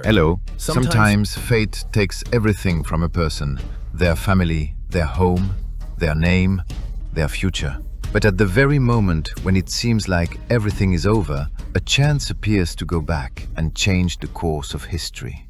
Hello. Sometimes fate takes everything from a person, their family, their home, their name, their future. But at the very moment when it seems like everything is over, a chance appears to go back and change the course of history.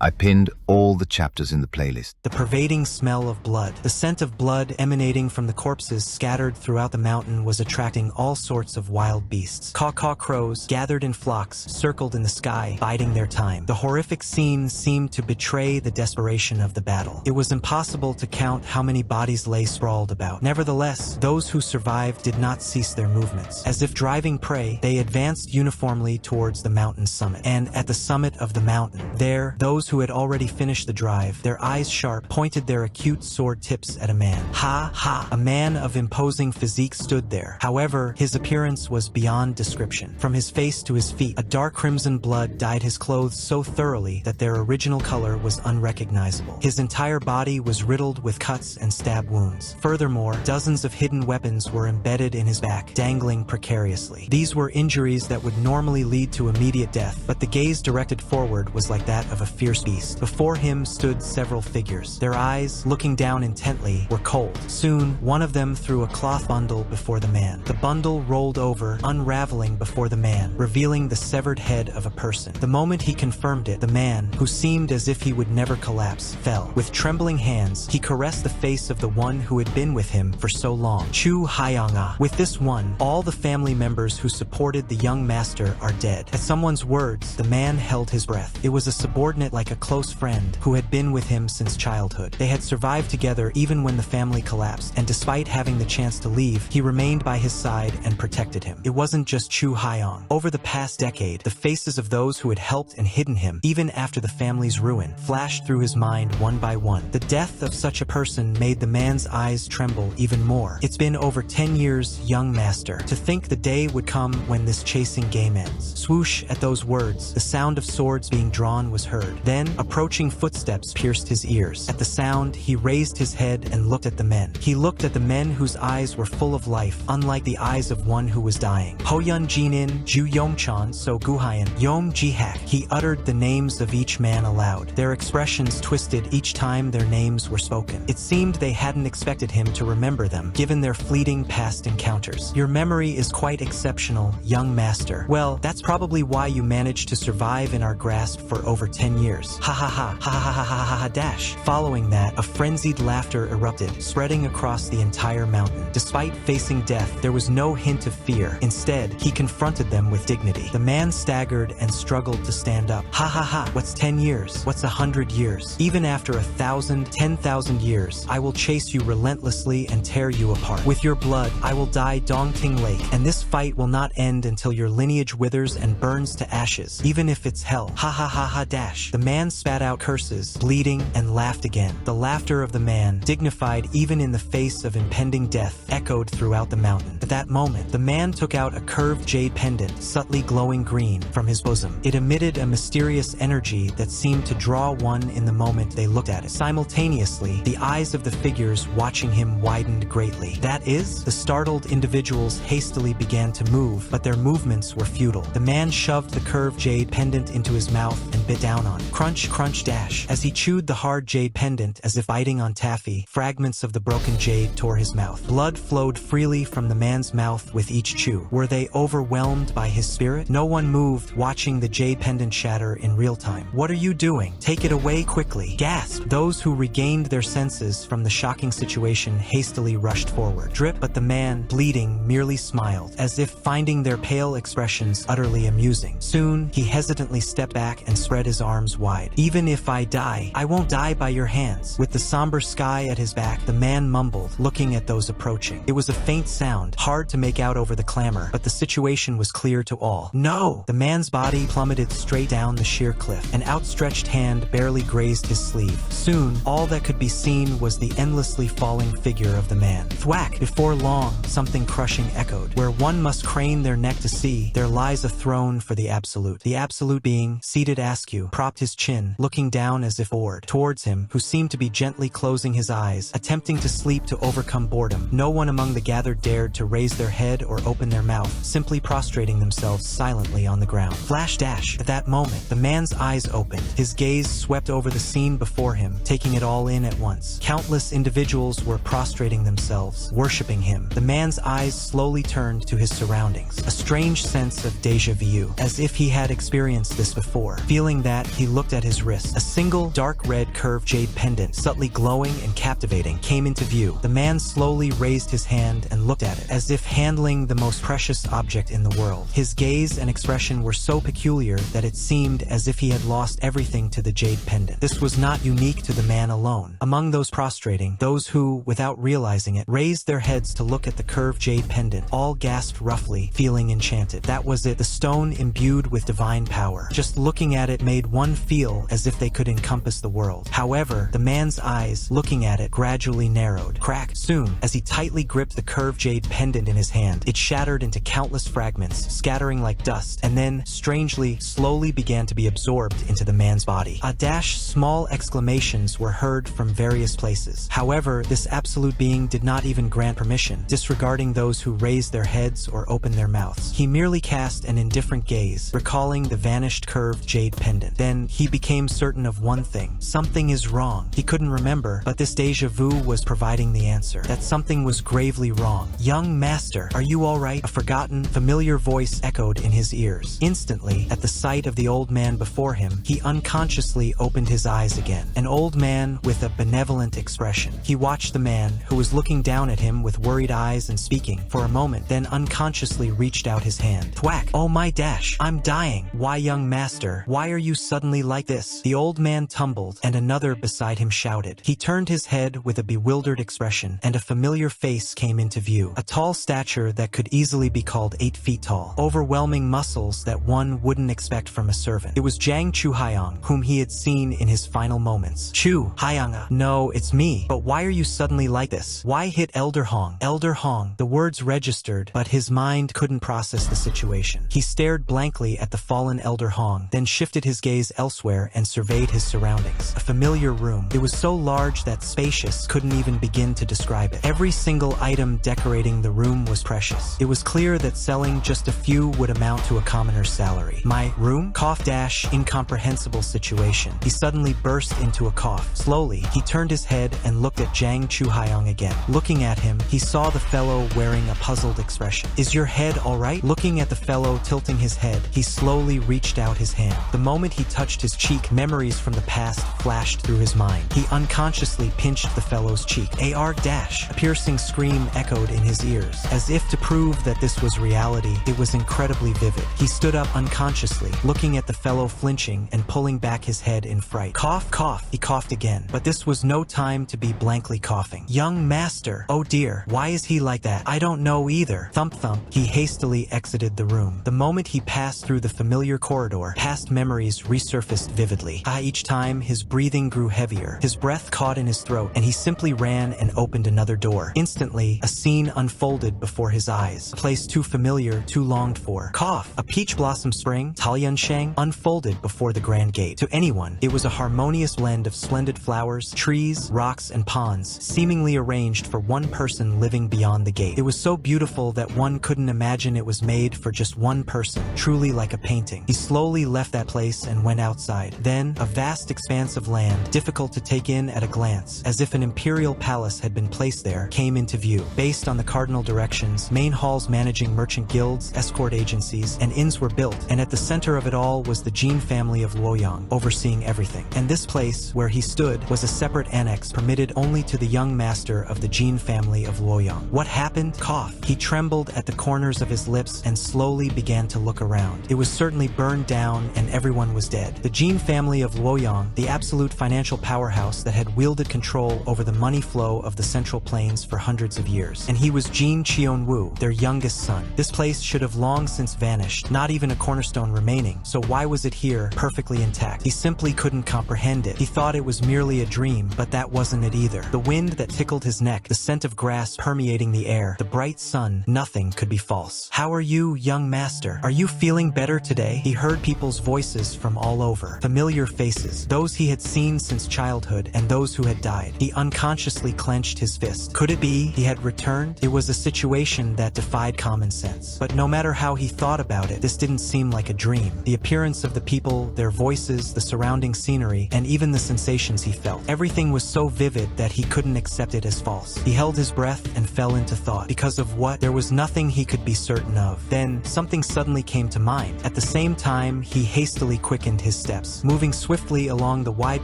I pinned all the chapters in the playlist. The pervading smell of blood, the scent of blood emanating from the corpses scattered throughout the mountain was attracting all sorts of wild beasts. Caw-caw crows, gathered in flocks, circled in the sky, biding their time. The horrific scene seemed to betray the desperation of the battle. It was impossible to count how many bodies lay sprawled about. Nevertheless, those who survived did not cease their movements. As if driving prey, they advanced uniformly towards the mountain's summit. And at the summit of the mountain, there, those who had already finished the drive, their eyes sharp, pointed their acute sword tips at a man. Ha ha! A man of imposing physique stood there. However, his appearance was beyond description. From his face to his feet, a dark crimson blood dyed his clothes so thoroughly that their original color was unrecognizable. His entire body was riddled with cuts and stab wounds. Furthermore, dozens of hidden weapons were embedded in his back, dangling precariously. These were injuries that would normally lead to immediate death, but the gaze directed forward was like that of a fierce beast. Before him stood several figures. Their eyes, looking down intently, were cold. Soon, one of them threw a cloth bundle before the man. The bundle rolled over, unraveling before the man, revealing the severed head of a person. The moment he confirmed it, the man, who seemed as if he would never collapse, fell. With trembling hands, he caressed the face of the one who had been with him for so long. Chu Hyanga. With this one, all the family members who supported the young master are dead. At someone's words, the man held his breath. It was a subordinate like a close friend who had been with him since childhood. They had survived together even when the family collapsed, and despite having the chance to leave, he remained by his side and protected him. It wasn't just Chu Hyang. Over the past decade, the faces of those who had helped and hidden him, even after the family's ruin, flashed through his mind one by one. The death of such a person made the man's eyes tremble even more. It's been over 10 years, young master. To think the day would come when this chasing game ends. Swoosh! At those words, the sound of swords being drawn was heard. Then, approaching footsteps pierced his ears. At the sound, he raised his head and looked at the men. He looked at the men whose eyes were full of life, unlike the eyes of one who was dying. Hoyun Jinin, Ju Yomchan, So Guhayan, Yom Jihak. He uttered the names of each man aloud. Their expressions twisted each time their names were spoken. It seemed they hadn't expected him to remember them, given their fleeting past encounters. Your memory is quite exceptional, young master. Well, that's probably why you managed to survive in our grasp for over 10 years. Ha ha ha, ha ha ha ha ha ha dash. Following that, a frenzied laughter erupted, spreading across the entire mountain. Despite facing death, there was no hint of fear. Instead, he confronted them with dignity. The man staggered and struggled to stand up. Ha ha ha, what's 10 years? What's 100 years? Even after 1,000, 10,000 years, I will chase you relentlessly and tear you apart. With your blood, I will dye Dongting Lake, and this fight will not end until your lineage withers and burns to ashes, even if it's hell. Ha ha ha ha dash. The man spat out curses, bleeding, and laughed again. The laughter of the man, dignified even in the face of impending death, echoed throughout the mountain. At that moment, the man took out a curved jade pendant, subtly glowing green, from his bosom. It emitted a mysterious energy that seemed to draw one in the moment they looked at it. Simultaneously, the eyes of the figures watching him widened greatly. That is, the startled individuals hastily began to move, but their movements were futile. The man shoved the curved jade pendant into his mouth and bit down on it. Crunch, crunch, dash. As he chewed the hard jade pendant as if biting on taffy, fragments of the broken jade tore his mouth. Blood flowed freely from the man's mouth with each chew. Were they overwhelmed by his spirit? No one moved, watching the jade pendant shatter in real time. What are you doing? Take it away quickly. Gasped. Those who regained their senses from the shocking situation hastily rushed forward. Drip, but the man, bleeding, merely smiled, as if finding their pale expressions utterly amusing. Soon, he hesitantly stepped back and spread his arms wide. Even if I die, I won't die by your hands. With the somber sky at his back, the man mumbled, looking at those approaching. It was a faint sound, hard to make out over the clamor, but the situation was clear to all. No! The man's body plummeted straight down the sheer cliff. An outstretched hand barely grazed his sleeve. Soon, all that could be seen was the endlessly falling figure of the man. Thwack! Before long, something crushing echoed. Where one must crane their neck to see, there lies a throne for the Absolute. The Absolute being, seated ass rescue, propped his chin, looking down as if bored. Towards him, who seemed to be gently closing his eyes, attempting to sleep to overcome boredom. No one among the gathered dared to raise their head or open their mouth, simply prostrating themselves silently on the ground. Flash dash. At that moment, the man's eyes opened. His gaze swept over the scene before him, taking it all in at once. Countless individuals were prostrating themselves, worshipping him. The man's eyes slowly turned to his surroundings. A strange sense of deja vu, as if he had experienced this before. Feeling that, he looked at his wrist. A single dark red curved jade pendant, subtly glowing and captivating, came into view. The man slowly raised his hand and looked at it, as if handling the most precious object in the world. His gaze and expression were so peculiar that it seemed as if he had lost everything to the jade pendant. This was not unique to the man alone. Among those prostrating, those who, without realizing it, raised their heads to look at the curved jade pendant, all gasped roughly, feeling enchanted. That was it, the stone imbued with divine power. Just looking at it made one feel as if they could encompass the world. However, the man's eyes, looking at it, gradually narrowed. Crack. Soon, as he tightly gripped the curved jade pendant in his hand, it shattered into countless fragments, scattering like dust, and then, strangely, slowly began to be absorbed into the man's body. Small exclamations were heard from various places. However, this absolute being did not even grant permission, disregarding those who raised their heads or opened their mouths. He merely cast an indifferent gaze, recalling the vanished curved jade pendant. Then, he became certain of one thing. Something is wrong. He couldn't remember, but this deja vu was providing the answer. That something was gravely wrong. "Young master, are you all right?" A forgotten, familiar voice echoed in his ears. Instantly, at the sight of the old man before him, he unconsciously opened his eyes again. An old man with a benevolent expression. He watched the man, who was looking down at him with worried eyes and speaking, for a moment, then unconsciously reached out his hand. Thwack! "Oh my dash! I'm dying! Why, young master, why are you suddenly like this?" The old man tumbled, and another beside him shouted. He turned his head with a bewildered expression, and a familiar face came into view. A tall stature that could easily be called 8 feet tall. Overwhelming muscles that one wouldn't expect from a servant. It was Jang Chu-hyang, whom he had seen in his final moments. "Chu-hyanga, no, it's me. But why are you suddenly like this? Why hit Elder Hong?" Elder Hong. The words registered, but his mind couldn't process the situation. He stared blankly at the fallen Elder Hong, then shifted his gaze elsewhere and surveyed his surroundings. A familiar room. It was so large that spacious couldn't even begin to describe it. Every single item decorating the room was precious. It was clear that selling just a few would amount to a commoner's salary. "My room?" Cough dash incomprehensible situation. He suddenly burst into a cough. Slowly, he turned his head and looked at Jang Chu-hyang again. Looking at him, he saw the fellow wearing a puzzled expression. "Is your head all right?" Looking at the fellow tilting his head, he slowly reached out his hand. The moment he touched his cheek, memories from the past flashed through his mind. He unconsciously pinched the fellow's cheek. "AR dash!" A piercing scream echoed in his ears. As if to prove that this was reality, it was incredibly vivid. He stood up unconsciously, looking at the fellow flinching and pulling back his head in fright. "Cough, cough!" He coughed again, but this was no time to be blankly coughing. "Young master, oh dear, why is he like that? I don't know either." Thump thump, he hastily exited the room. The moment he passed through the familiar corridor, past memories resurfaced vividly. Each time, his breathing grew heavier, his breath caught in his throat, and he simply ran and opened another door. Instantly, a scene unfolded before his eyes, a place too familiar, too longed for. Cough! A peach blossom spring, Talyunsheng, unfolded before the grand gate. To anyone, it was a harmonious blend of splendid flowers, trees, rocks, and ponds, seemingly arranged for one person living beyond the gate. It was so beautiful that one couldn't imagine it was made for just one person, truly like a painting. He slowly left that place and went outside. Then, a vast expanse of land, difficult to take in at a glance, as if an imperial palace had been placed there, came into view. Based on the cardinal directions, main halls managing merchant guilds, escort agencies, and inns were built, and at the center of it all was the Jin family of Luoyang, overseeing everything. And this place, where he stood, was a separate annex permitted only to the young master of the Jin family of Luoyang. What happened? Cough. He trembled at the corners of his lips and slowly began to look around. It was certainly burned down and everyone was dead. The Jin family of Luoyang, the absolute financial powerhouse that had wielded control over the money flow of the Central Plains for hundreds of years. And he was Jin Cheonwoo, their youngest son. This place should have long since vanished, not even a cornerstone remaining, so why was it here, perfectly intact? He simply couldn't comprehend it. He thought it was merely a dream, but that wasn't it either. The wind that tickled his neck, the scent of grass permeating the air, the bright sun, nothing could be false. "How are you, young master? Are you feeling better today?" He heard people's voices from all over. Familiar faces, those he had seen since childhood and those who had died. He unconsciously clenched his fist. Could it be he had returned? It was a situation that defied common sense. But no matter how he thought about it, this didn't seem like a dream. The appearance of the people, their voices, the surrounding scenery, and even the sensations he felt. Everything was so vivid that he couldn't accept it as false. He held his breath and fell into thought. Because of what? There was nothing he could be certain of. Then, something suddenly came to mind. At the same time, he hastily quickened his steps. Moving swiftly along the wide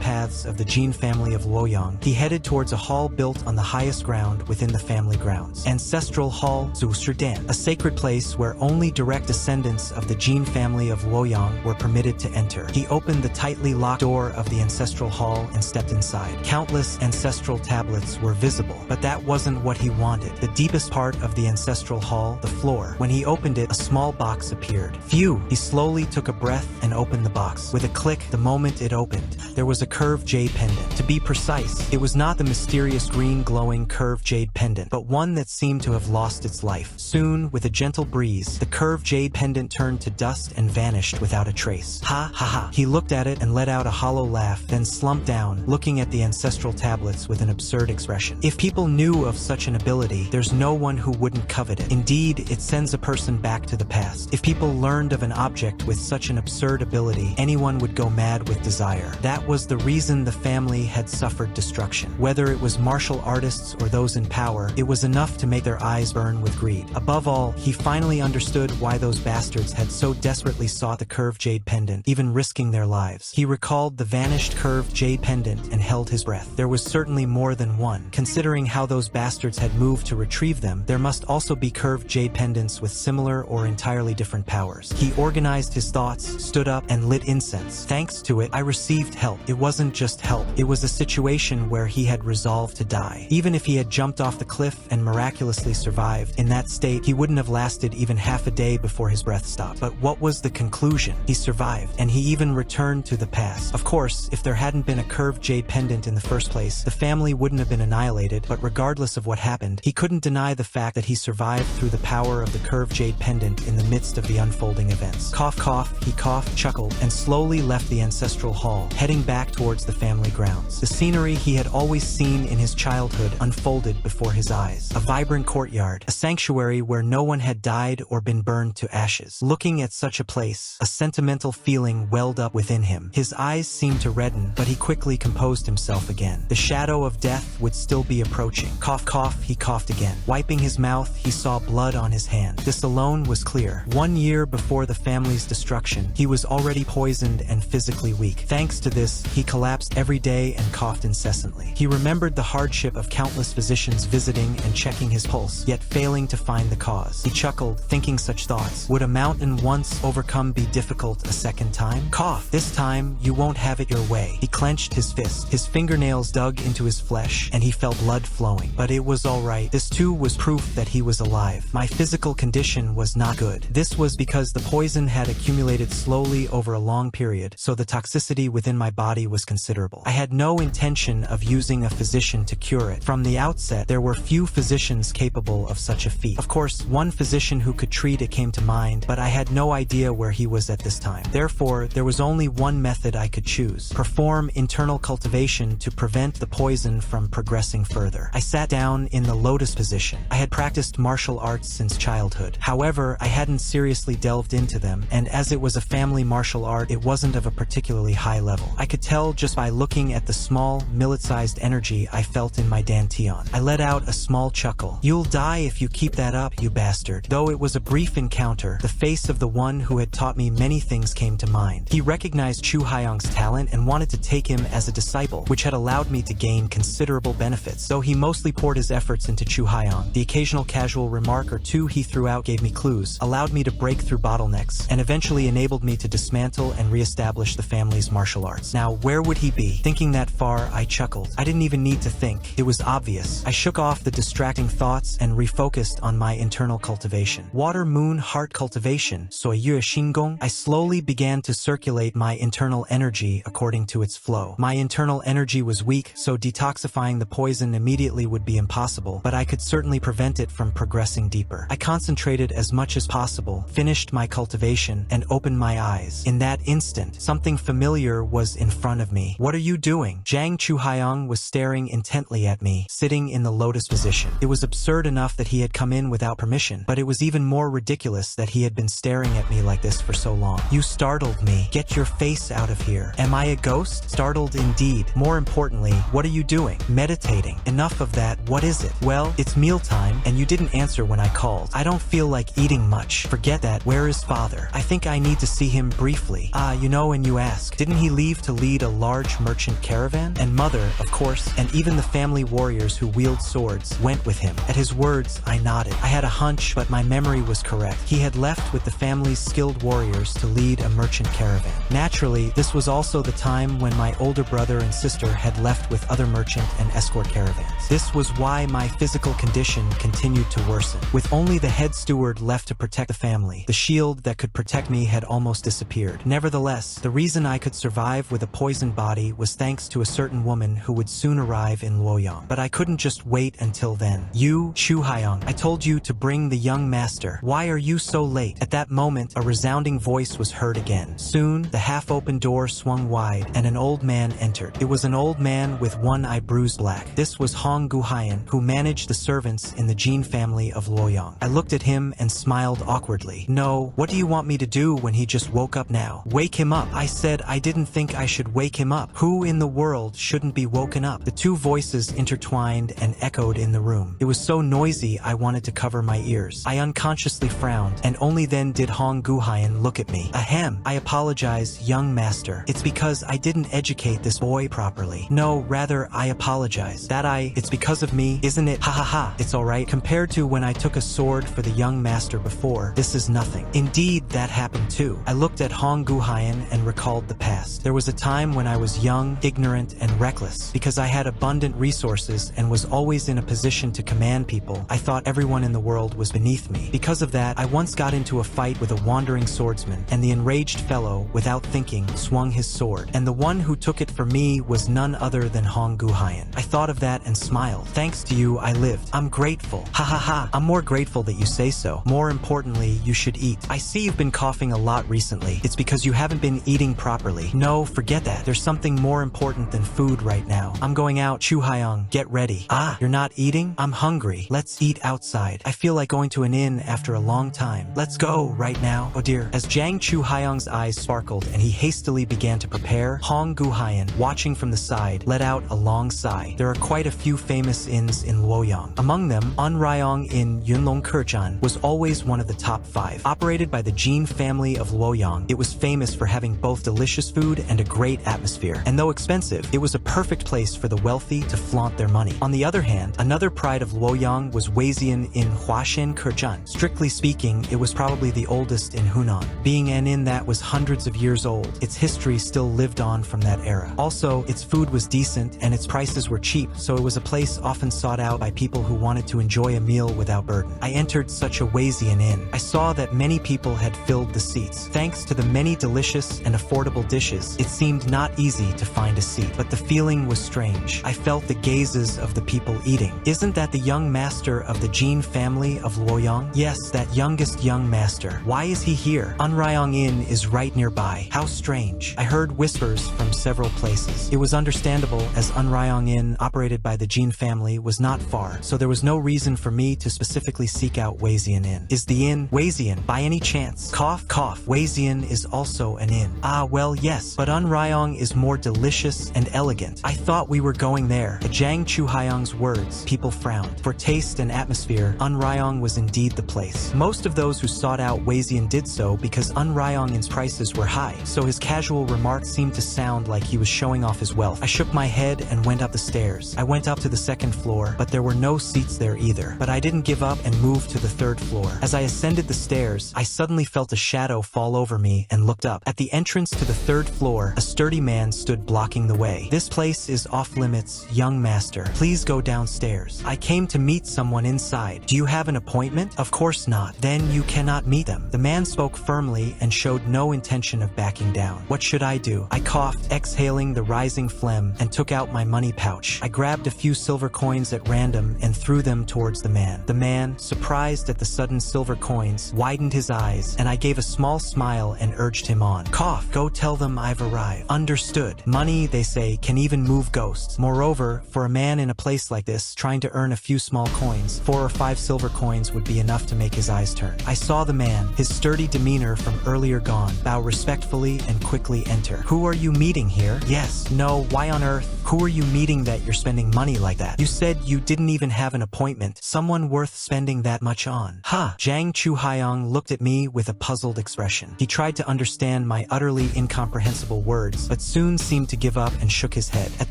paths of the Jin family of Luoyang, he headed towards a hall built on the highest ground within the family grounds. Ancestral Hall Zushirdan, a sacred place where only direct descendants of the Jin family of Luoyang were permitted to enter. He opened the tightly locked door of the ancestral hall and stepped inside. Countless ancestral tablets were visible, but that wasn't what he wanted. The deepest part of the ancestral hall, the floor. When he opened it, a small box appeared. Phew! He slowly took a breath and opened the box. With a click, the moment it opened, there was a curved jade pendant. To be precise, it was not the mysterious green glowing curved jade pendant, but one that seemed to have lost its life. Soon, with a gentle breeze, the curved jade pendant turned to dust and vanished without a trace. Ha ha ha! He looked at it and let out a hollow laugh, then slumped down, looking at the ancestral tablets with an absurd expression. If people knew of such an ability, there's no one who wouldn't covet it. Indeed, it sends a person back to the past. If people learned of an object with such an absurd ability, anyone would go mad with desire. That was the reason the family had suffered destruction. Whether it was martial artists or those in power, it was enough to make their eyes burn with greed. Above all, he finally understood why those bastards had so desperately sought the curved jade pendant, even risking their lives. He recalled the vanished curved jade pendant and held his breath. There was certainly more than one. Considering how those bastards had moved to retrieve them, there must also be curved jade pendants with similar or entirely different powers. He organized his thoughts, stood up, and lit incense. Thanks to it, I received help. It wasn't just help. It was a situation where he had resolved to die. Even if he had jumped off the cliff and miraculously survived, in that state, he wouldn't have lasted even half a day before his breath stopped. But what was the conclusion? He survived, and he even returned to the past. Of course, if there hadn't been a curved jade pendant in the first place, the family wouldn't have been annihilated, but regardless of what happened, he couldn't deny the fact that he survived through the power of the curved jade pendant in the midst of the unfolding events. Cough cough, he coughed, chuckled, and slowly left the ancestral hall, heading back towards the family grounds. The scenery he had always seen in his childhood unfolded before his eyes. A vibrant courtyard, a sanctuary where no one had died or been burned to ashes. Looking at such a place, a sentimental feeling welled up within him. His eyes seemed to redden, but he quickly composed himself again. The shadow of death would still be approaching. Cough cough, he coughed again. Wiping his mouth, he saw blood on his hand. This alone was clear. 1 year before the family's destruction, he was already poisoned and physically weak. Thanks to this, he collapsed every day and coughed incessantly. He remembered the hardship of countless physicians visiting and checking his pulse, yet failing to find the cause. He chuckled, thinking such thoughts. Would a mountain once overcome be difficult a second time? Cough. This time, you won't have it your way. He clenched his fist. His fingernails dug into his flesh, and he felt blood flowing. But it was alright. This too was proof that he was alive. My physical condition was not good. This was because the poison had accumulated slowly over a long period, so the toxicity within my body was considerable. I had no intention of using a physician to cure it. From the outset, there were few physicians capable of such a feat. Of course, one physician who could treat it came to mind, but I had no idea where he was at this time. Therefore, there was only one method I could choose: perform internal cultivation to prevent the poison from progressing further. I sat down in the lotus position. I had practiced martial arts since childhood. However, I hadn't seriously delved into them, and as it was a family martial art, it wasn't of a particularly high level. I could tell just by looking at the small, millet-sized energy I felt in my dantian. I let out a small chuckle. You'll die if you keep that up, you bastard. Though it was a brief encounter, the face of the one who had taught me many things came to mind. He recognized Chu Haiyang's talent and wanted to take him as a disciple, which had allowed me to gain considerable benefits. Though he mostly poured his efforts into Chu Haiyang, the occasional casual remark or two he threw out gave me clues, allowed me to break through bottlenecks, and eventually enabled me to dismantle and re-establish the family's martial arts. Now, where would he be? Thinking that far, I chuckled. I didn't even need to think. It was obvious. I shook off the distracting thoughts and refocused on my internal cultivation. Water Moon Heart Cultivation, Soyue Xingong. I slowly began to circulate my internal energy according to its flow. My internal energy was weak, so detoxifying the poison immediately would be impossible, but I could certainly prevent it from progressing deeper. I concentrated as much as possible, finished my cultivation, and opened my eyes. In that instant, something familiar was in front of me. What are you doing? Zhang Chuhaiyang was staring intently at me, sitting in the lotus position. It was absurd enough that he had come in without permission, but it was even more ridiculous that he had been staring at me like this for so long. You startled me. Get your face out of here. Am I a ghost? Startled indeed. More importantly, what are you doing? Meditating. Enough of that. What is it? Well, it's mealtime, and you didn't answer when I called. I don't feel like eating much. Forget that. Where is father? I think I need to see him briefly. You know, and you ask, didn't he leave to lead a large merchant caravan? And mother, of course, and even the family warriors who wield swords went with him. At his words, I nodded. I had a hunch, but my memory was correct. He had left with the family's skilled warriors to lead a merchant caravan. Naturally, this was also the time when my older brother and sister had left with other merchant and escort caravans. This was why my physical condition continued to worsen. With only the head steward left to protect the family, the shield that could protect me had almost disappeared. Nevertheless, the reason I could survive with a poisoned body was thanks to a certain woman who would soon arrive in Luoyang. But I couldn't just wait until then. You, Chuhaiyang, I told you to bring the young master. Why are you so late? At that moment, a resounding voice was heard again. Soon, the half-open door swung wide, and an old man entered. It was an old man with one eye bruised black. This was Hong Guhaiyan, who managed the servants in the Jin family of Luoyang. I looked at him and smiled awkwardly. No, what do you want me to do when he just woke up now? Wake him up. I said I didn't think I should wake him up. Who in the world shouldn't be woken up? The two voices intertwined and echoed in the room. It was so noisy I wanted to cover my ears. I unconsciously frowned, and only then did Hong Guhaiyan look at me. Ahem. I apologize, young master. It's because I didn't educate this boy properly. No, rather, I apologize. It's because of me, isn't it? Ha ha ha. It's alright. Compared to when I took a sword for the young master before, this is nothing. Indeed, that happened too. I looked at Hong Guhaiyan and recalled the past. There was a time when I was young, ignorant, and reckless. Because I had abundant resources and was always in a position to command people, I thought everyone in the world was beneath me. Because of that, I once got into a fight with a wandering swordsman, and the enraged fellow, without thinking, swung his sword. And the one who took it for me was none other than Hong Guhaiyan. I thought of that and smiled. Thanks to you, I lived. I'm grateful. Ha ha ha. I'm more grateful that you say so. More importantly, you should eat. I see you've been coughing a lot recently. It's because you haven't been eating properly. No, forget that. There's something more important than food right now. I'm going out. Chuhaiyang, get ready. Ah, you're not eating? I'm hungry. Let's eat outside. I feel like going to an inn after a long time. Let's go right now. Oh dear. As Zhang Chuhaiyang's eyes sparkled and he hastily began to prepare, Hong Guhaiyan, watching from the side, let out a long sigh. There are quite a few famous inns in Luoyang. Among them, Anrayong in Yunlong Kerjan was always one of the top 5. Operated by the Jin family of Luoyang, it was famous for having both delicious food and a great atmosphere. And though expensive, it was a perfect place for the wealthy to flaunt their money. On the other hand, another pride of Luoyang was Weizian in Huashen Kerjan. Strictly speaking, it was probably the oldest in Hunan. Being an inn that was hundreds of years old, its history still lived on from that era. Also, its food was decent and its prices were cheap, so it was a place often sought out by people who wanted to enjoy a meal without burden. I entered such a Weizian inn. I saw that many people had filled the seats. Thanks to the many delicious and affordable dishes, it seemed not easy to find a seat, but the feeling was strange. I felt the gazes of the people eating. Isn't that the young master of the Jin family of Luoyang? Yes, that youngest young master. Why is he here? Anrayong Inn is right nearby. How strange. I heard whispers from several places. It was understandable as Anrayong Inn, operated by the Jin family, was not far, so there was no reason for me to specifically seek out Weizian Inn. Is the inn Weizian by any chance? Cough, cough. Weizian is also an inn. Ah, well, yes, but Anrayong is more delicious and elegant. I thought we were going there. At Zhang Chuhaiyang's words, people frowned. For taste and atmosphere, Anrayong was indeed the place. Most of those who sought out Weizian did so because Anrayong's prices were high, so his casual remarks seemed to sound like he was showing off his wealth. I shook my head and went up the stairs. I went up to the second floor, but there were no seats there either. But I didn't give up and moved to the third floor. As I ascended the stairs, I suddenly felt a shadow fall over me and looked up. At the entrance to the third floor, a sturdy man stood blocking the way. This place is off limits, young master. Please go downstairs. I came to meet someone inside. Do you have an appointment? Of course not. Then you cannot meet them. The man spoke firmly and showed no intention of backing down. What should I do? I coughed, exhaling the rising phlegm, and took out my money pouch. I grabbed a few silver coins at random and threw them towards the man. The man, surprised at the sudden silver coins, widened his eyes, and I gave a small smile and urged urged him on. Cough, go tell them I've arrived. Understood. Money, they say, can even move ghosts. Moreover, for a man in a place like this, trying to earn a few small coins, 4 or 5 silver coins would be enough to make his eyes turn. I saw the man, his sturdy demeanor from earlier gone, bow respectfully and quickly enter. Who are you meeting here? Yes. No. Why on earth? Who are you meeting that you're spending money like that? You said you didn't even have an appointment. Someone worth spending that much on. Ha! Zhang Chuhaiyang looked at me with a puzzled expression. He tried to understand my utterly incomprehensible words, but soon seemed to give up and shook his head. At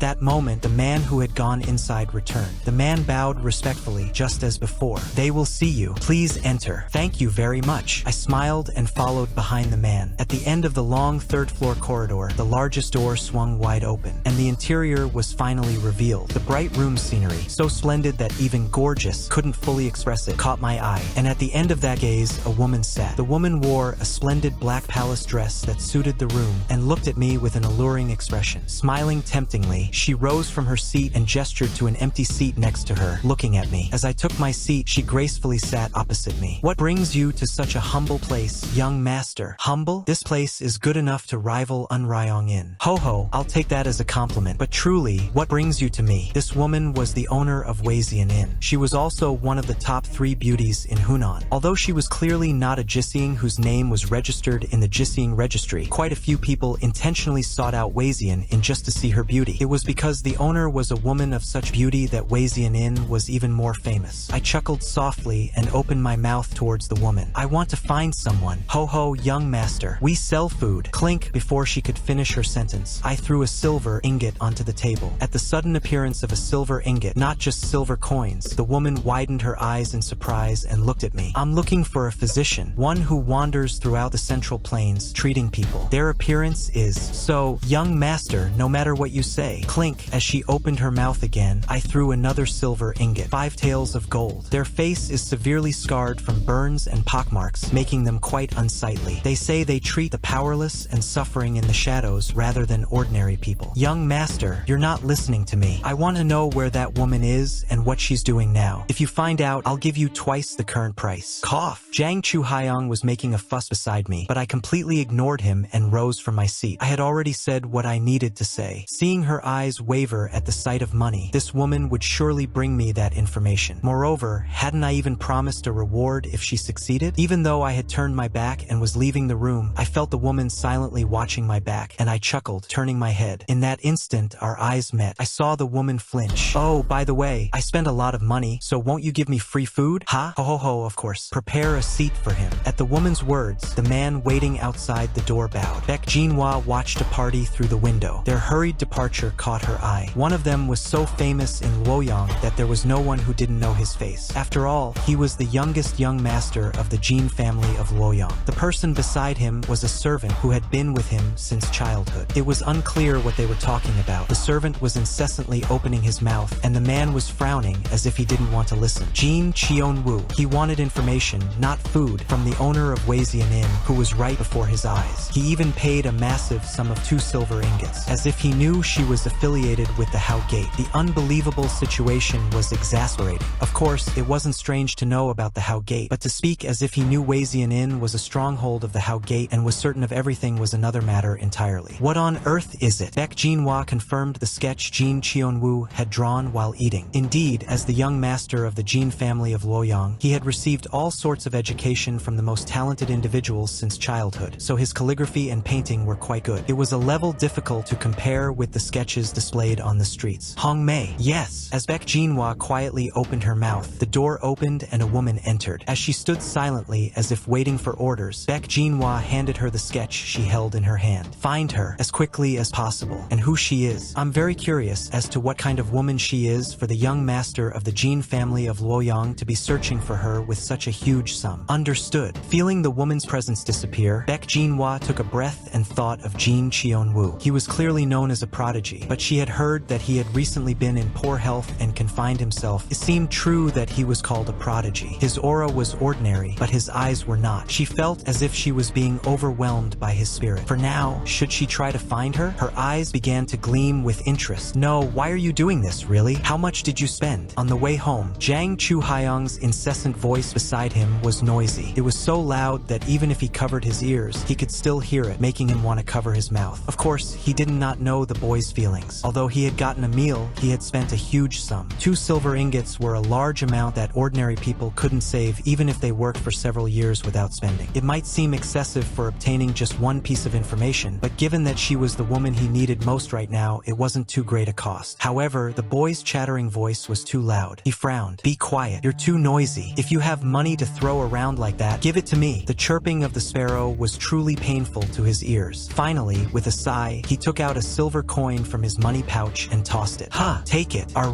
that moment, the man who had gone inside returned. The man bowed respectfully, just as before. They will see you. Please enter. Thank you very much. I smiled and followed behind the man. At the end of the long third-floor corridor, the largest door swung wide open, and the interior was finally revealed. The bright room scenery, so splendid that even gorgeous couldn't fully express it, caught my eye, and at the end of that gaze, a woman sat. The woman wore a splendid black palace dress that suited the room and looked at me with an alluring expression. Smiling temptingly, she rose from her seat and gestured to an empty seat next to her, looking at me. As I took my seat, she gracefully sat opposite me. What brings you to such a humble place, young master? Humble? This place is good enough to rival Unryong Inn. Ho ho, I'll take that as a compliment. But truly, what brings you to me? This woman was the owner of Weizian Inn. She was also one of the top 3 beauties in Hunan. Although she was clearly not a Jising whose name was registered in the Jising registry, quite a few people intentionally sought out Weizian Inn just to see her beauty. It was because the owner was a woman of such beauty that Weizian Inn was even more famous. I chuckled softly and opened my mouth towards the woman. I want to find someone. Ho ho, young master. We sell food. Clink. Before she could finish her sentence, I threw a silver ingot onto the table. At the sudden appearance of a silver ingot, not just silver coins, the woman widened her eyes in surprise and looked at me. I'm looking for a physician, one who wanders throughout the Central Plains, treating people. Their appearance is so, young master, no matter what you say. Clink. As she opened her mouth again, I threw another silver ingot. 5 taels of gold. Their face is severely scarred from burns and pockmarks, making them quite unsightly. They say they treat the powerless and suffering in the shadows rather than ordinary people. Young master, you're not listening to me. I want to know where that woman is and what she's doing now. If you find out, I'll give you twice the current price. Cough. Zhang Chuhaiyang was making a fuss beside me, but I completely ignored him and rose from my seat. I had already said what I needed to say. Seeing her eyes waver at the sight of money, this woman would surely bring me that information. Moreover, hadn't I even promised a reward if she succeeded? Even though I had turned my back and was leaving the room, I felt the woman silently watching my back, and I chuckled, turning my head. In that instant, our eyes met. I saw the woman flinch. Oh, by the way, I spend a lot of money, so won't you give me free food? Ha? Ho ho ho, of course. Prepare a seat for him. At the woman's words, the man waiting outside the door bowed. Baek Jinhwa watched a party through the window. Their hurried departure caught her eye. One of them was so famous in Luoyang that there was no one who didn't know his face. After all, he was the youngest young master of the Jin family of Luoyang. The person beside him was a servant who had been with him since childhood. It was unclear what they were talking about. The servant was incessantly opening his mouth, and the man was frowning as if he didn't want to listen. Jin Cheon-woo. He wanted information, not food, from the owner of Weizian Inn, who was right before his eyes. He even paid a massive sum of 2 silver ingots, as if he knew she was affiliated with the Hao Gate. The unbelievable situation was exasperating. Of course, it wasn't strange to know about the Hao Gate, but to speak as if he knew Weizian Inn was a stronghold of the Hao Gate and was certain of everything was another matter entirely. What on earth is it? Baek Jinhwa confirmed the sketch Jin Cheon-woo had drawn while eating. Indeed, as the young master of the Jin family of Luoyang, he had received all sorts of education from the most talented individuals since childhood, so his calligraphy and painting were quite good. It was a level difficult to compare with the sketches displayed on the streets. Hong Mei. Yes. As Baek Jinhwa quietly opened her mouth, the door opened and a woman entered. As she stood silently as if waiting for orders, Baek Jinhwa handed her the sketch she held in her hand. Find her as quickly as possible, and who she is. I'm very curious as to what kind of woman she is for the young master of the Jin family of Luoyang to be searching for her with such a huge sum. Understood. Feeling the woman's presence disappear, Baek Jinhwa took a breath and thought of Jin Cheon-woo. He was clearly known as a prodigy, but she had heard that he had recently been in poor health and confined himself. It seemed true that he was called a prodigy. His aura was ordinary, but his eyes were not. She felt as if she was being overwhelmed by his spirit. For now, should she try to find her? Her eyes began to gleam with interest. No, why are you doing this, really? How much did you spend? On the way home, Jang Chu-hyung's incessant voice beside him was noisy. It was so loud that even if he covered his ears, he could still hear it, making him want to cover his mouth. Of course, he did not know the boy's feelings. Although he had gotten a meal, he had spent a huge sum. 2 silver ingots were a large amount that ordinary people couldn't save even if they worked for several years without spending. It might seem excessive for obtaining just one piece of information, but given that she was the woman he needed most right now, it wasn't too great a cost. However, the boy's chattering voice was too loud. He frowned. Be quiet. You're too noisy. If you have money to throw around like that, give it to me. The chirping of the sparrow was truly painful to his ears. Finally, with a sigh, he took out a silver coin from his money pouch and tossed it. Ha! Take it. Are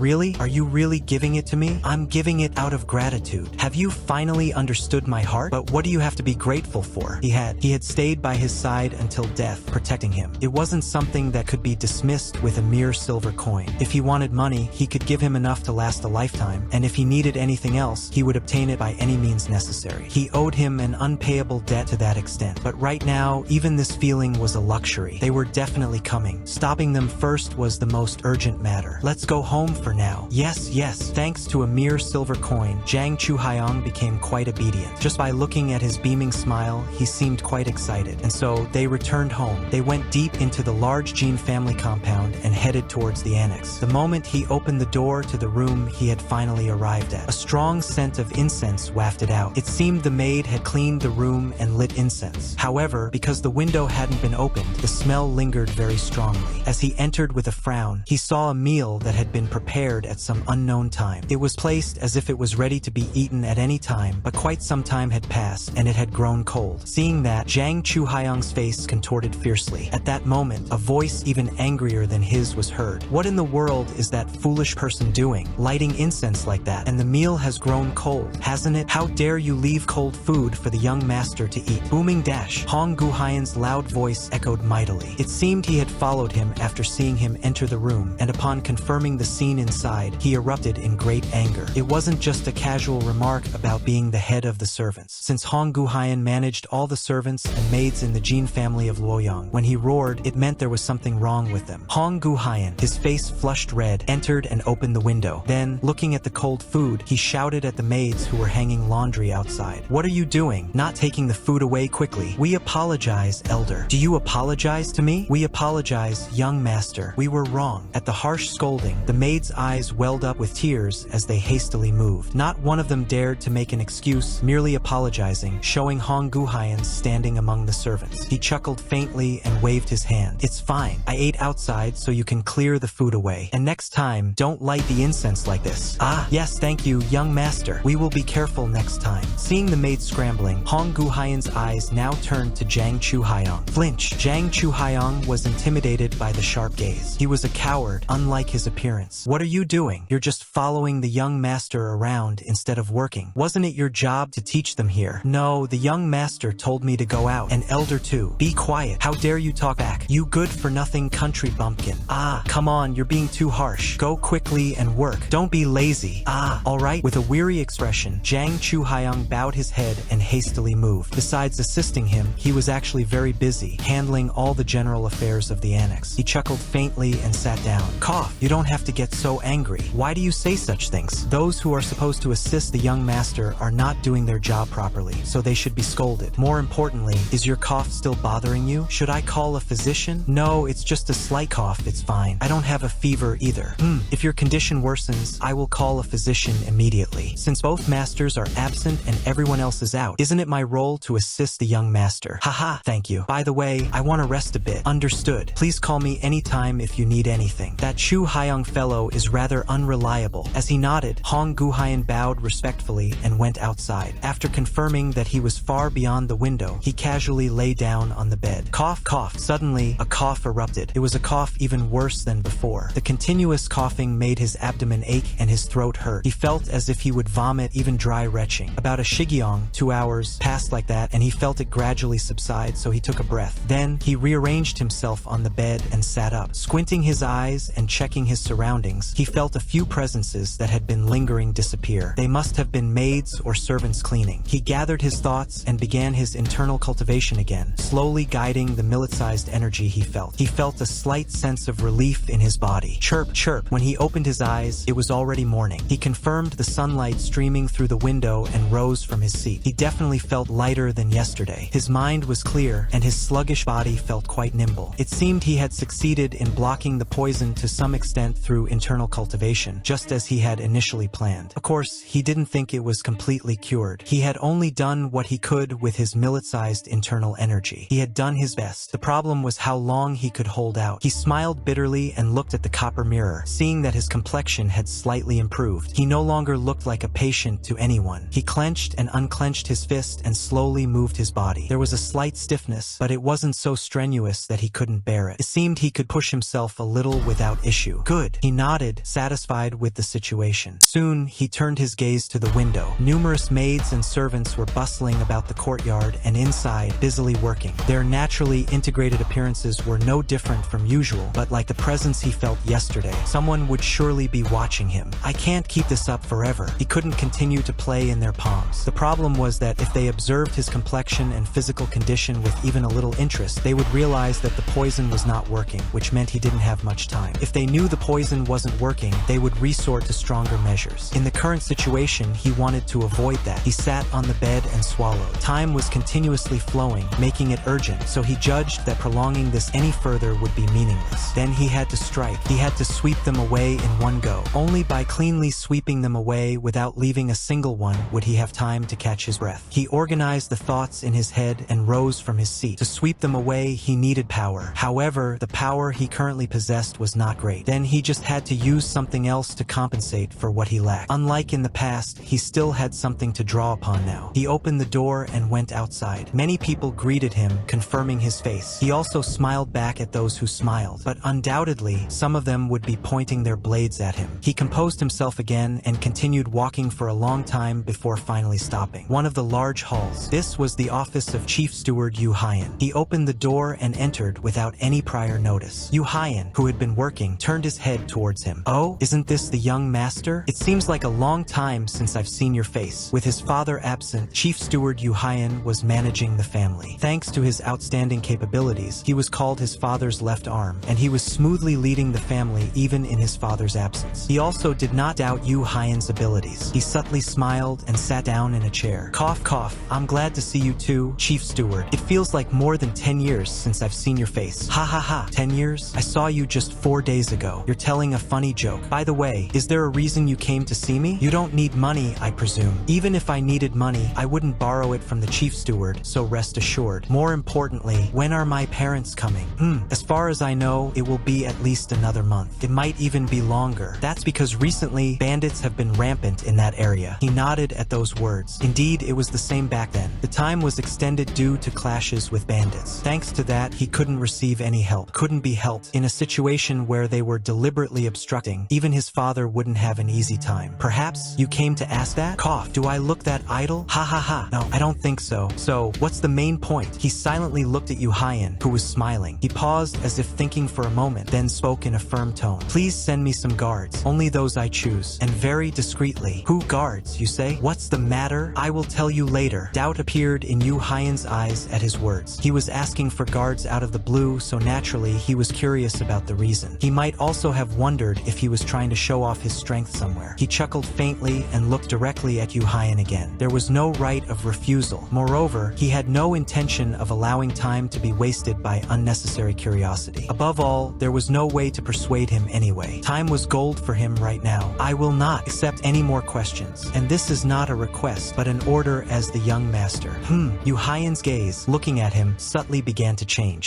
you really giving it to me? I'm giving it out of gratitude. Have you finally understood my heart? But what do you have to be grateful for? He had stayed by his side until death, protecting him. It wasn't something that could be dismissed with a mere silver coin. If he wanted money, he could give him enough to last a lifetime, and if he needed anything else, he would obtain it by any means necessary. He owed him an unpayable debt to that extent. But right now, even this feeling was a luxury. They were definitely coming. Stopping them first was the most urgent matter. Let's go home for now. Yes. Thanks to a mere silver coin, Jang Chu-hyung became quite obedient. Just by looking at his beaming smile, he seemed quite excited. And so they returned home. They went deep into the large Jean family compound and headed towards the annex. The moment he opened the door to the room he had finally arrived at, a strong scent of incense wafted out. It seemed the maid had cleaned the room and lit incense. However, because the window hadn't been opened, the smell lingered very strongly. As he entered with a frown, he saw a meal that had been prepared at some unknown time. It was placed as if it was ready to be eaten at any time, but quite some time had passed and it had grown cold. Seeing that, Jang Chu-hyung's face contorted fiercely. At that moment, a voice even angrier than his was heard. What in the world is that foolish person doing? Lighting incense like that, and the meal has grown cold, hasn't it? How dare you leave cold food for the young master to eat? Booming dash. Hong Gu-hyen's loud voice echoed mightily. It seemed he had followed him after seeing him enter the room, and upon confirming the scene inside, he erupted in great anger. It wasn't just a casual remark about being the head of the servants. Since Hong Gu-hyen managed all the servants and maids in the Jean family of Luoyang, when he roared, it meant there was something wrong with them. Hong Gu-hyen, his face flushed red, entered and opened the window. Then, looking at the cold food, he shouted at the maids who were hanging laundry outside. What are you doing? Not taking the food away quickly. We apologize, elder. Do you apologize to me? We apologize, young master. We were wrong. At the harsh scolding, the maids' eyes welled up with tears as they hastily moved. Not one of them dared to make an excuse, merely apologizing, showing Hong Gu-hyen standing among the servants. He chuckled faintly and waved his hand. It's fine. I ate outside so you can clear the food away. And next time, don't light the incense like this. Ah, yes, thank you, young master. We will be careful next time. Seeing the maid scrambling, Hong Gu-hyen's eyes now turned to Jang Chu-hyung. Flinch. Jang Chu-hyung was intimidated by the sharp gaze. He was a coward, unlike his appearance. What are you doing? You're just following the young master around instead of working. Wasn't it your job to teach them here? No, the young master told me to go out. And elder too. Be quiet. How dare you talk back? You good-for-nothing country bumpkin. Ah, come on, you're being too harsh. Go quickly and work. Don't be lazy. Ah, alright. With a weary expression, Jang Chu-hyung bowed his head and hastily moved. Besides assisting him, he was actually very busy, handling all the general affairs of the annex. He chuckled faintly and sat down. Cough. You don't have to get so angry. Why do you say such things? Those who are supposed to assist the young master are not doing their job properly, so they should be scolded. More importantly, is your cough still bothering you? Should I call a physician? No, it's just a slight cough. It's fine. I don't have a fever either. If your condition worsens, I will call a physician immediately. Since both masters are absent and everyone else is out, isn't it my role to assist the young master? Haha, thank you. By the way, I want to rest a bit. Understood. Please call me anytime if you need anything. That Chu-hyung fellow is rather unreliable. As he nodded, Hong Gu-hyen bowed respectfully and went outside. After confirming that he was far beyond the window, he casually lay down on the bed. Cough, cough. Suddenly, a cough erupted. It was a cough even worse than before. The continuous coughing made his abdomen ache and his throat hurt. He felt as if he would vomit even dry retching. About a shigyong, 2 hours, passed like that, and he felt it gradually subside, so he took a breath. Then, he rearranged himself on the bed and sat up. Squinting his eyes and checking his surroundings, he felt a few presences that had been lingering disappear. They must have been maids or servants cleaning. He gathered his thoughts and began his internal cultivation again, slowly guiding the millet-sized energy he felt. He felt a slight sense of relief in his body. Chirp, chirp. When he opened his eyes, it was already morning. He confirmed the sunlight streaming through the window and rose from his seat. He definitely felt lighter than yesterday. His mind was clear, and his sluggish body felt quite nimble. It seemed he had succeeded in blocking the poison to some extent through internal cultivation, just as he had initially planned. Of course, he didn't think it was completely cured. He had only done what he could with his millet-sized internal energy. He had done his best. The problem was how long he could hold out. He smiled bitterly and looked at the copper mirror, seeing that his complexion had slightly improved. He no longer looked like a patient to anyone. He clenched and unclenched his fist and slowly moved his body. There was a slight stiffness, but it wasn't so strenuous that he couldn't bear it. It seemed he could push himself a little without issue. Good. He nodded, satisfied with the situation. Soon, he turned his gaze to the window. Numerous maids and servants were bustling about the courtyard and inside, busily working. Their naturally integrated appearances were no different from usual, but like the presence he felt yesterday, someone would surely be watching him. I can't keep this up forever. He couldn't continue to play in their palms. The problem was that if they observed his complexion and physical condition with even a little interest, they would realize that the poison was not working, which meant he didn't have much time. If they knew the poison wasn't working, they would resort to stronger measures. In the current situation, he wanted to avoid that. He sat on the bed and swallowed. Time was continuously flowing, making it urgent, so he judged that prolonging this any further would be meaningless. Then he had to strike. He had to sweep them away in one go. Only by cleanly sweeping them away without leaving a single one would he have time to catch his breath. He organized the thoughts in his head and rose from his seat. To sweep them away, he needed power. However, the power he currently possessed was not great. Then he just had to use something else to compensate for what he lacked. Unlike in the past, he still had something to draw upon now. He opened the door and went outside. Many people greeted him, confirming his face. He also smiled back at those who smiled, but undoubtedly, some of them would be pointing their blades at him. He composed himself again and continued walking for a long time before finally stopping. One of the large halls. This was the office of Chief Steward Yu Hyan. He opened the door and entered without any prior notice. Yu Hyan, who had been working, turned his head towards him. Oh, isn't this the young master? It seems like a long time since I've seen your face. With his father absent, Chief Steward Yu Hyan was managing the family. Thanks to his outstanding capabilities, he was called his father's left arm, and he was smoothly leading the family even in his father's absence. He also did not doubt Yu Hyan's abilities. He subtly smiled and sat down in a chair. Cough, cough. I'm glad to see you too, Chief Steward. It feels like more than 10 years since I've seen your face. Ha ha ha. 10 years? I saw you just 4 days ago. You're telling a funny joke. By the way, is there a reason you came to see me? You don't need money, I presume. Even if I needed money, I wouldn't borrow it from the Chief Steward, so rest assured. More importantly, when are my parents coming? As far as I know, it will be at least another month. It might even be longer. That's because recently, bandits have been rampant in that area. He nodded at those words. Indeed, it was the same back then. The time was extended due to clashes with bandits. Thanks to that, he couldn't receive any help. Couldn't be helped. In a situation where they were deliberately obstructing, even his father wouldn't have an easy time. Perhaps you came to ask that? Cough. Do I look that idle? Ha ha ha. No, I don't think so. So, what's the main point? He silently looked at Yu Hyan, who was smiling. He paused as if thinking for a moment, then spoke in a firm tone. Please send me some guards. Only those I choose. And very discreetly. Who guards, you say? What's the matter? I will tell you later. Doubt appeared in Yu Hyan's eyes at his words. He was asking for guards out of the blue, so naturally he was curious about the reason. He might also have wondered if he was trying to show off his strength somewhere. He chuckled faintly and looked directly at Yu Hyan again. There was no right of refusal. Moreover, he had no intention of allowing time to be wasted by unnecessary curiosity. Above all, there was no way to persuade him anyway. Time was gold for him right now. I will not accept any more questions. And this is not a request, but an order as the young master. Yu Hyan's gaze, looking at him, subtly began to change.